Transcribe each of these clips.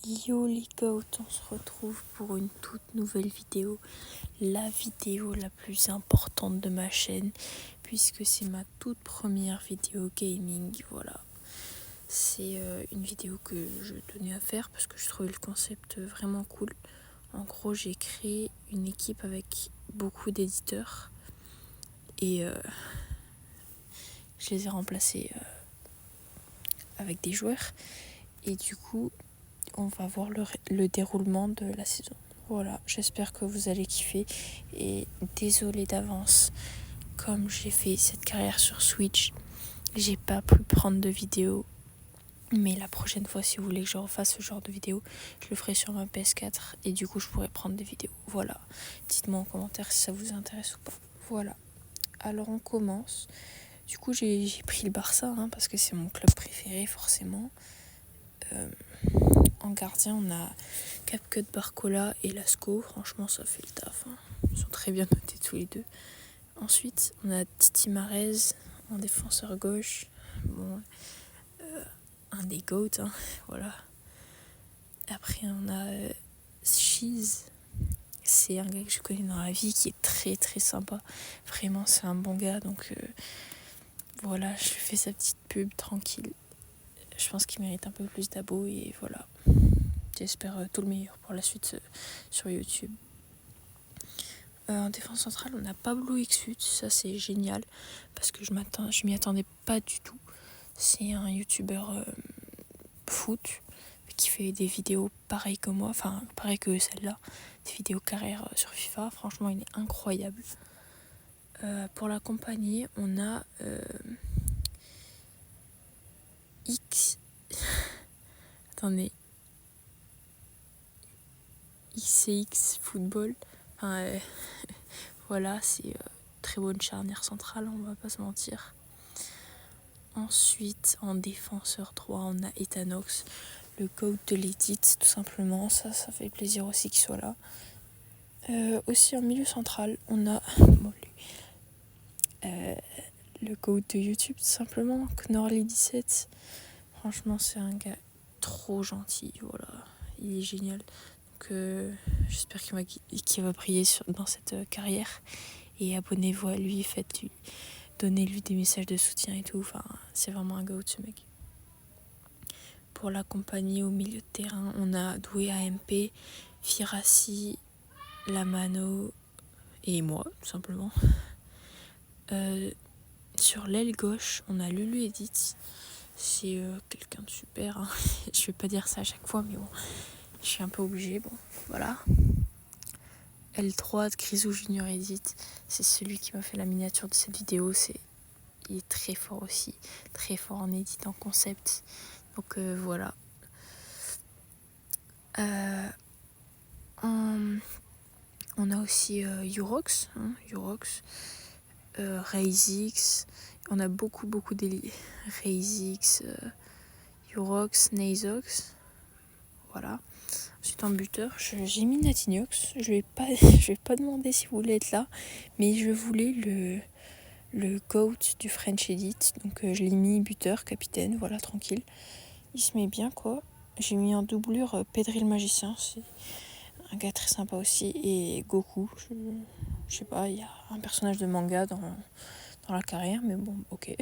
Yo les goats, on se retrouve pour une toute nouvelle vidéo, la vidéo la plus importante de ma chaîne, puisque c'est ma toute première vidéo gaming, voilà. C'est une vidéo que je tenais à faire parce que je trouvais le concept vraiment cool. En gros, j'ai créé une équipe avec beaucoup d'éditeurs et je les ai remplacés avec des joueurs. Et du coup, on va voir le déroulement de la saison. Voilà, j'espère que vous allez kiffer. Et désolé d'avance, comme j'ai fait cette carrière sur Switch, j'ai pas pu prendre de vidéo. Mais la prochaine fois, si vous voulez que je refasse ce genre de vidéo, je le ferai sur ma PS4 et du coup, je pourrai prendre des vidéos. Voilà, dites-moi en commentaire si ça vous intéresse ou pas. Voilà, alors on commence. Du coup, j'ai pris le Barça parce que c'est mon club préféré, forcément. En gardien, on a CapCut, Barcola et Lasco. Franchement, ça fait le taf. Ils sont très bien notés tous les deux. Ensuite, on a Titi Marez en défenseur gauche. Bon, un des GOAT, voilà. Après, on a Cheese. C'est un gars que je connais dans la vie qui est très très sympa. Vraiment, c'est un bon gars. Donc voilà, je fais sa petite pub tranquille. Je pense qu'il mérite un peu plus d'abos et voilà. J'espère tout le meilleur pour la suite sur YouTube. En défense centrale, on a Pablo Xfut, ça c'est génial parce que je m'y attendais pas du tout. C'est un youtubeur foot qui fait des vidéos pareilles que moi, enfin pareilles que celle-là, des vidéos carrière sur FIFA. Franchement, il est incroyable. Pour l'accompagner, on a Attendez. XCX Football. Voilà, c'est très bonne charnière centrale, on va pas se mentir. Ensuite, en défenseur 3, on a Ethanox, le GOAT de l'Edit, tout simplement. Ça fait plaisir aussi qu'il soit là. Aussi en milieu central, on a le GOAT de YouTube, tout simplement, Knorly17. Franchement, c'est un gars trop gentil, voilà. Il est génial. Donc, j'espère qu'il va briller dans cette carrière. Et abonnez-vous à lui, faites-lui, donnez-lui des messages de soutien et tout. Enfin, c'est vraiment un GOAT, ce mec. Pour l'accompagner au milieu de terrain, on a Doué AMP, Firassi, Lamano et moi, tout simplement. Sur l'aile gauche, on a Lulu Edit. C'est quelqu'un de super. Je vais pas dire ça à chaque fois, mais bon, je suis un peu obligée. Bon, voilà. L3 de Grisou Junior Edit, c'est celui qui m'a fait la miniature de cette vidéo. Il est très fort aussi, très fort en edit, en concept. Donc voilà. On a aussi Urox, Razix. On a beaucoup d'élite. Razix, Urox, Nazox. Voilà. Ensuite en buteur, j'ai mis Natignox. Je vais pas demander si vous voulez être là, mais je voulais le GOAT du French Edit. Donc je l'ai mis buteur, capitaine, voilà, tranquille. Il se met bien, quoi. J'ai mis en doublure Pedri le magicien, c'est un gars très sympa aussi. Et Goku, je sais pas, il y a un personnage de manga dans la carrière, mais bon, ok.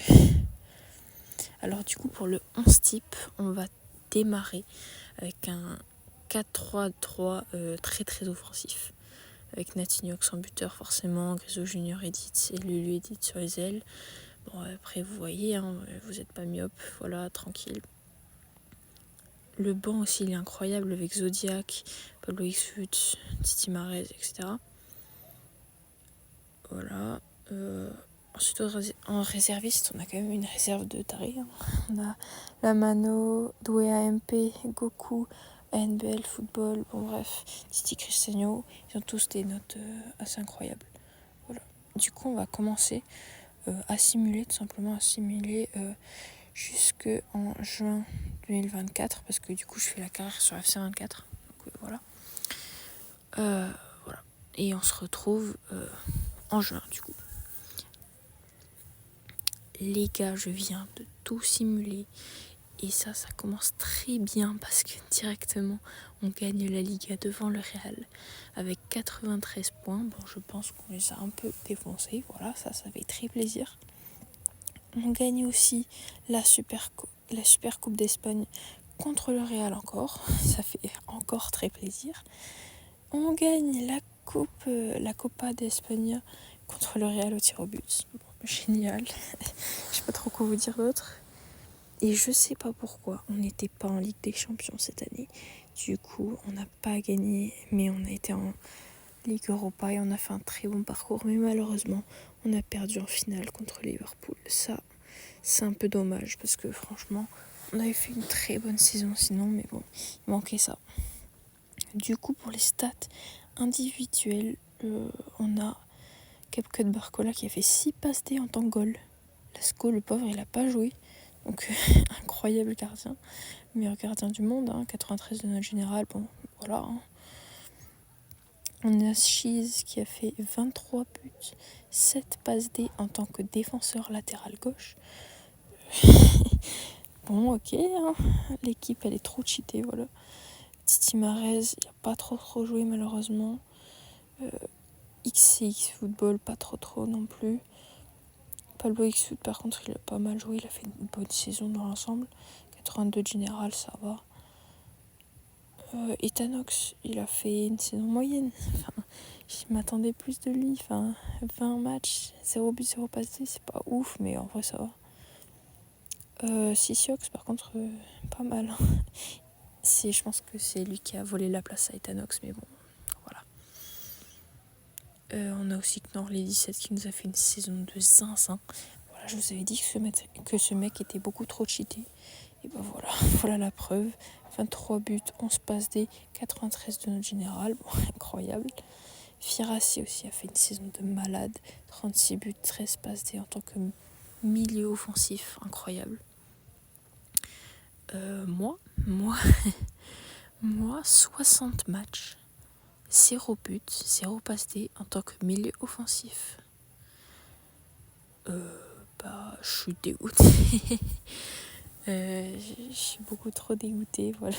Alors du coup, pour le 11 type, on va démarrer avec un 4-3-3 très très offensif. Avec Natignox en buteur forcément, Grisou Junior Edit et Lulu Edit sur les ailes. Bon, après vous voyez, vous n'êtes pas myope, voilà, tranquille. Le banc aussi, il est incroyable avec Zodiac, Pablo Xfut, Titi Marez, etc. Voilà. Ensuite, en réserviste, on a quand même une réserve de taré. On a Lamano, Doué AMP, Goku, ANBL, Football, bon bref, Titi Cristiano. Ils ont tous des notes assez incroyables. Voilà. Du coup, on va commencer à simuler, tout simplement à simuler jusqu'en juin 2024, parce que du coup, je fais la carrière sur FC24. Donc voilà. Voilà. Et on se retrouve en juin, du coup. Les gars, je viens de tout simuler Et ça commence très bien parce que directement, on gagne la Liga devant le Real avec 93 points. Bon, je pense qu'on les a un peu défoncés. Voilà, ça fait très plaisir. On gagne aussi la Super Coupe d'Espagne contre le Real encore. Ça fait encore très plaisir. On gagne la Copa d'Espagne contre le Real au tir au but. Bon, génial. Je sais pas trop quoi vous dire d'autre. Et je sais pas pourquoi on n'était pas en Ligue des Champions cette année. Du coup, on n'a pas gagné, mais on a été en Ligue Europa et on a fait un très bon parcours. Mais malheureusement, on a perdu en finale contre Liverpool. Ça, c'est un peu dommage parce que franchement, on avait fait une très bonne saison sinon, mais bon, il manquait ça. Du coup, pour les stats individuelles, on a CapCut Barcola qui a fait 6 passes D en tant que goal. Lasco, le pauvre, il n'a pas joué. Donc, incroyable gardien. Meilleur gardien du monde, 93 de notre général. Bon, voilà. On a Cheese qui a fait 23 buts, 7 passes D en tant que défenseur latéral gauche. Bon, ok. L'équipe, elle est trop cheatée, voilà. Titi Marez, il n'a pas trop joué malheureusement. XCX Football, pas trop non plus. Pablo X-Foot, par contre, il a pas mal joué, il a fait une bonne saison dans l'ensemble. 82 de général, ça va. Ethanox, il a fait une saison moyenne. Enfin, je m'attendais plus de lui. Enfin, 20 matchs, 0 but, 0 passé, c'est pas ouf, mais en vrai, ça va. Sisiox, par contre, pas mal. Je pense que c'est lui qui a volé la place à Ethanox, mais bon, voilà. On a aussi Knorr les 17 qui nous a fait une saison de zinzin. Voilà, je vous avais dit que ce mec était beaucoup trop cheaté. Et ben voilà, voilà la preuve. 23 buts, 11 passes D, 93 de notre général. Bon, incroyable. Firassi aussi a fait une saison de malade. 36 buts, 13 passes D en tant que milieu offensif. Incroyable. Moi, 60 matchs. 0 but, 0 passe D en tant que milieu offensif. Je suis dégoûtée. Je suis beaucoup trop dégoûtée, voilà.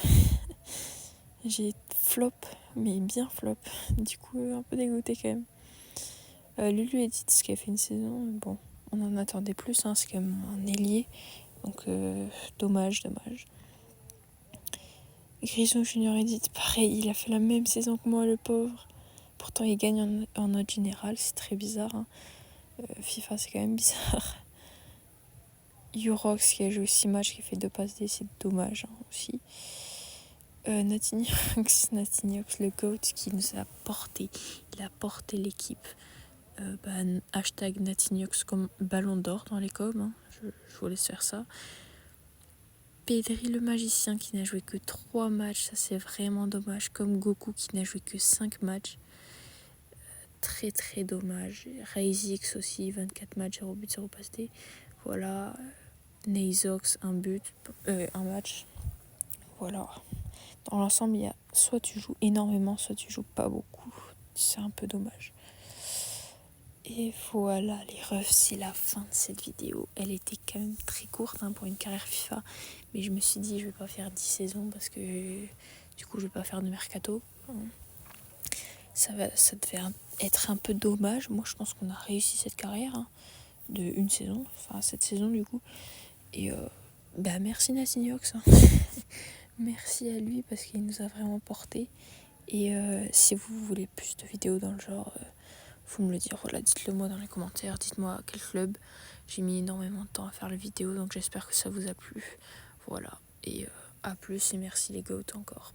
J'ai flop, mais bien flop. Du coup, un peu dégoûtée quand même. Lulu Edith qui a fait une saison, bon, on en attendait plus, c'est quand même un ailier. Donc, dommage. Grison Junior Edith, pareil, il a fait la même saison que moi, le pauvre. Pourtant, il gagne en note générale, c'est très bizarre. FIFA, c'est quand même bizarre. Urox qui a joué 6 matchs, qui a fait 2 passes D, c'est dommage aussi. Natiniox, le GOAT qui nous a porté, il a porté l'équipe. Hashtag Natiniox comme ballon d'or dans les coms, je vous laisse faire ça. Pedri le magicien qui n'a joué que 3 matchs, ça c'est vraiment dommage. Comme Goku qui n'a joué que 5 matchs. Très très dommage. Raizix aussi, 24 matchs, 0 but, 0 passe D. Voilà. Neizox, un match. Voilà. Dans l'ensemble, il y a soit tu joues énormément, soit tu joues pas beaucoup. C'est un peu dommage. Et voilà les refs, c'est la fin de cette vidéo. Elle était quand même très courte pour une carrière FIFA. Mais je me suis dit, je vais pas faire 10 saisons parce que du coup, je vais pas faire de mercato. Ça devait être un peu dommage. Moi, je pense qu'on a réussi cette carrière de une saison. Enfin, cette saison du coup. Et merci Natiniox. Merci à lui parce qu'il nous a vraiment porté. Et si vous voulez plus de vidéos dans le genre, vous me le dire. Voilà, dites-le moi dans les commentaires. Dites-moi quel club. J'ai mis énormément de temps à faire la vidéo, donc j'espère que ça vous a plu. Voilà. Et à plus et merci les goats encore.